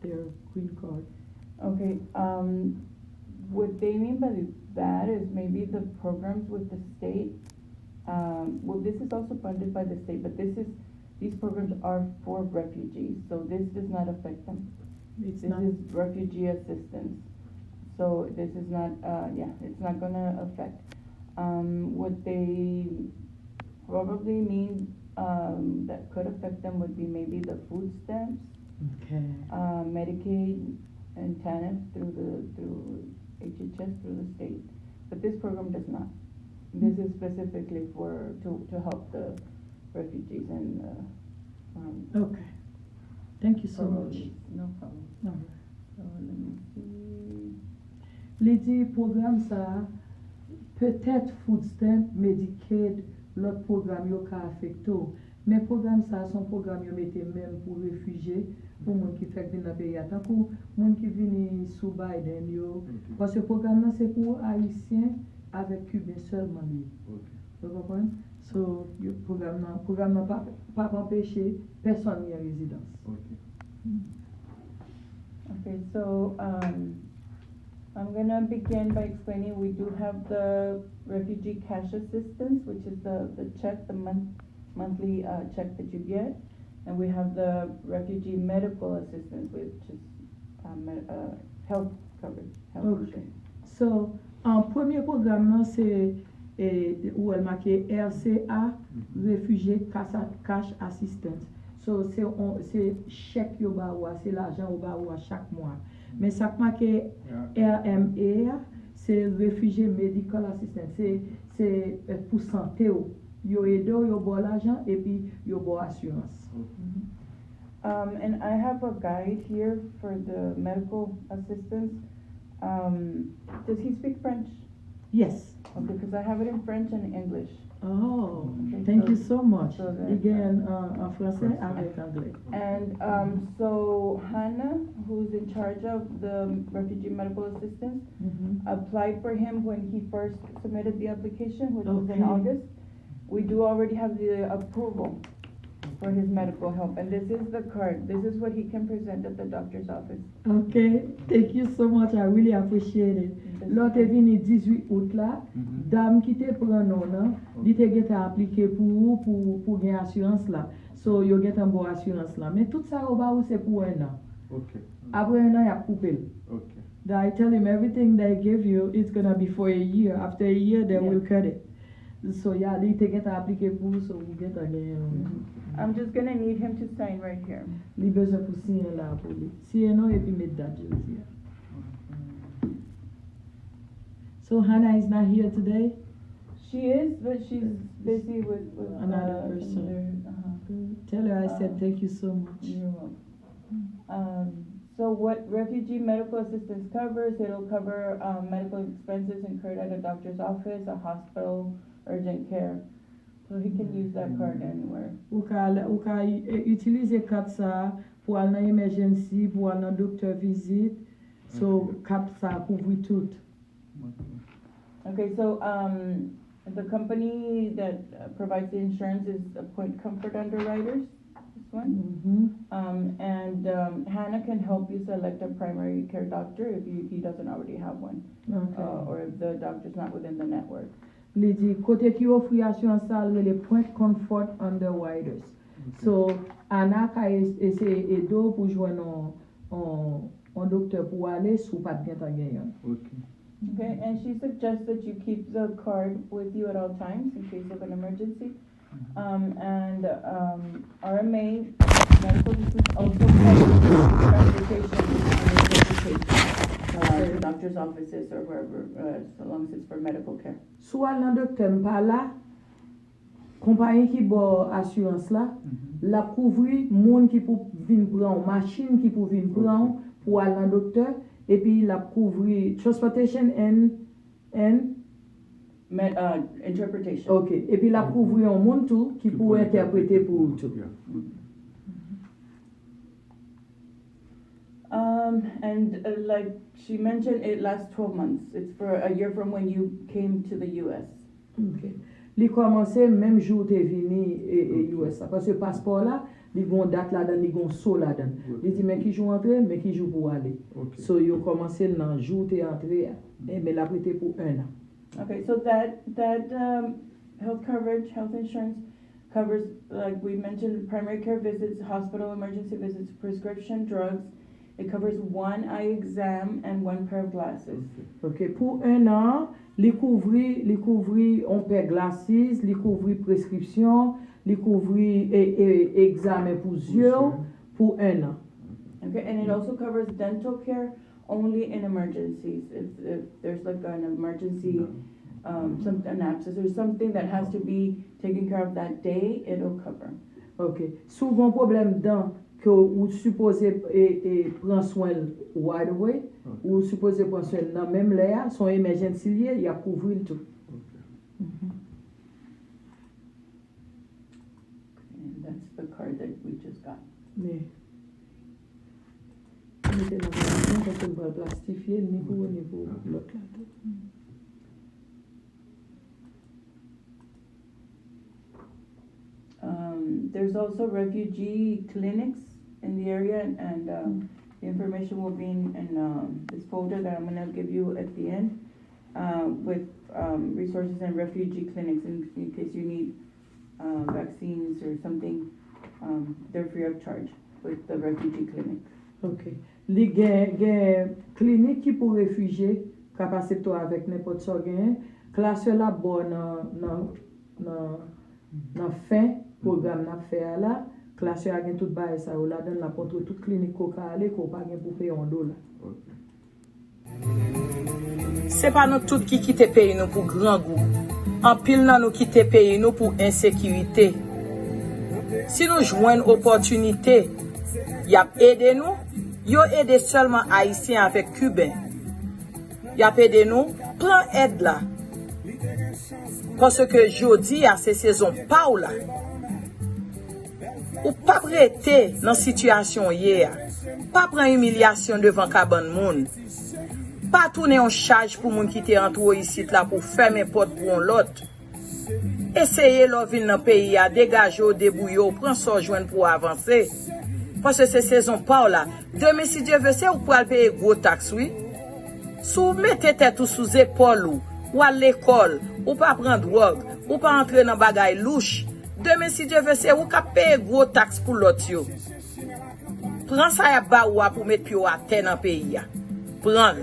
their green card. Okay, what they mean by that is maybe the programs with the state. Well, this is also funded by the state, but these programs are for refugees, so this does not affect them. It's This not. is refugee assistance, so this is not, it's not gonna affect. What they probably mean, that could affect them would be maybe the food stamps, Okay. Medicaid and TANF through HHS, through the state. But this program does not. This is specifically to help the refugees and, Okay. Thank you so much. parolees. No problem. No. So let me see. Lady programme ça, peut-être food stamp, Medicaid, l'autre programme yo ka affecté. Mais programme ça, son programme yo mette même pour réfugiés, pour moun qui fait venir dans pays. Tant que moun qui vini sous Biden yo, parce que programme là c'est pour haïtiens avec cubains seulement lui. Vous comprenez? So, le programme n'a pas empêché personne en résidence. Okay, so, I'm gonna begin by explaining, we do have the refugee cash assistance, which is the check, the monthly, check that you get. And we have the refugee medical assistance, which is, health coverage, health Okay. insurance. So, en premier programme là, c'est où elle marqué RCA, Réfugié Cash Assistance. So, c'est chèque yo ba ou, c'est l'argent au ba ou à chaque mois. Mais ça marqué RMA, c'est Réfugié Medical Assistance. C'est pour santé ou. Yo aide yo bo l'argent et puis yo bo assurance. And I have a guide here for the medical assistance. Does he speak French? Yes. Okay, because I have it in French and English. Oh, Okay, thank so- you so much. so that- Again, en français avec anglais. And so Hannah, who's in charge of the refugee medical assistance, applied for him when he first submitted the application, which was in Okay. August. We do already have the approval for his medical help, and this is the card. This is what he can present at the doctor's office. Okay, thank you so much. I really appreciate it. L'autre est venu 18 août là, dame qui te prend non, li te get appliqué pour gagner assurance là. So yo get un bon assurance là. Mais tout ça au bas ou c'est pour un an. Okay. Après un an, y a coupé. Okay. I tell him everything they give you, it's gonna be for a year. After a year, they will cut it. So yeah, li te get appliqué pour, so we get again. I'm just gonna need him to sign right here. Li besoin pour signer là pour lui. Signer non et puis mettre date je veux dire. So Hannah is not here today. She is, but she's busy with Another some person. other, Tell her I said thank you so much. You're welcome. So what refugee medical assistance covers, it'll cover, medical expenses incurred at a doctor's office, a hospital, urgent care. So he can use that card anywhere. Ou ka utiliser carte ça pour aller dans emergency, pour aller dans docteur visite. So carte ça couvre tout. Okay, so, the company that provides the insurance is Point Comfort Underwriters, this one. Hannah can help you select a primary care doctor if he doesn't already have one, Okay. or if the doctor's not within the network. Li di côté qui offre assurance ça le Point Comfort Underwriters. So Anna ka essayer aider pour joindre un docteur pour aller sous pas bien ta gagnant. Okay. Okay, and she suggests that you keep the card with you at all times in case of an emergency. RMA, medical assistance, also covers transportation to doctor's offices or wherever, so long as it's for medical care. Soit le docteur pas là, compagnie qui bo assurance là, la couvrir monde qui pour venir prendre machine qui pour venir prendre pour aller dans docteur et puis la couvrir transportation and Interpretation. OK et puis la couvrir un monde tout qui pour interpréter pour tout. Yeah. Like she mentioned, it lasts 12 months. It's for a year from when you came to the U.S. OK. Li commencé même jour t'es venu et US parce que passeport là li gon date là-dedans, li gon saut là-dedans. Il dit mais qui joue entrer, mais qui joue pour aller. So yo commencé dans jour t'es entré, mais la prêté pour 1 an. Okay, so that health coverage, health insurance covers, like we mentioned, primary care visits, hospital emergency visits, prescription drugs. It covers 1 eye exam and 1 pair of glasses. Okay, pour 1 an, li couvri on pair glasses, li couvri prescription, li couvri examen pour yeux pour 1 an. Okay, and it also covers dental care only in emergencies. If there's like an emergency, an abscess or something that has to be taken care of that day, it'll cover. Okay, souvent problème dent que ou supposé prendre soin right away, ou supposé prendre soin dans même l'air, son emergency lié, il y a couvrir tout. And that's the card that we just got. Mais mettez dans la quand on va plastifier niveau l'autre là. There's also refugee clinics in the area, and the information will be in this folder that I'm going to give you at the end, with resources and refugee clinics in case you need vaccines or something. They're free of charge with the refugee clinic. Ok. Li gen clinique qui pour réfugiés, capacité avec n'importe quoi gen, classe la bonne dans fin programme n'a fait là, classe a gen tout bail ça ou là dans la contre toute clinique ko ka aller ko pa gen pour payer $1. C'est pas nous tout qui quitte pays nous pour grand goût. En pile nan nous quitte pays nous pour insécurité. Si nous joignons opportunité, y a aidé nous, yo aidé seulement haïtiens avec cubains. Y a aidé nous, prend aide là. Parce que jodi a ces saison pas ou là. Ou pas prêter dans situation hier. Pas prendre humiliation devant cabane moun. Pas tourner en charge pour moun qui te rentré ici là pour fermer porte pour l'autre. Essayez leur venir dans pays à dégager au débouiller, prendre son joint pour avancer. Parce que c'est saison pas là. Demain si Dieu veut c'est ou pour payer gros taxe oui. Si vous mettez tête sous épaule ou à l'école, ou pas prendre drogue, ou pas entrer dans bagaille louche, demain si Dieu veut c'est ou ka payer gros taxe pour l'autre yo. Prends ça ya ba ou pour mettre pied à terre dans pays. Prends.